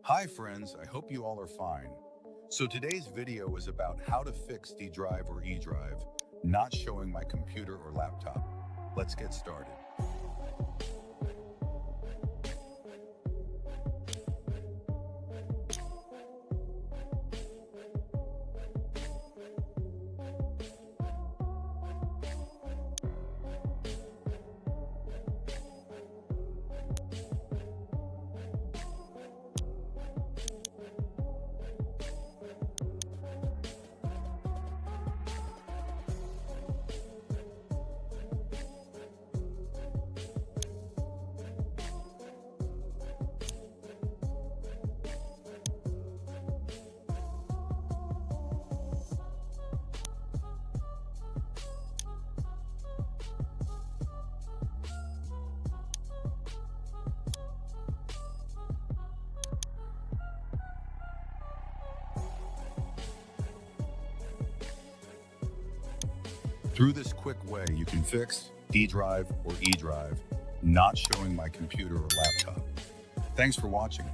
Hi friends, I hope you all are fine. So today's video is about how to fix D drive or E drive, not showing my computer or laptop. Let's get started. Through this quick way, you can fix D drive or E drive, not showing my computer or laptop. Thanks for watching.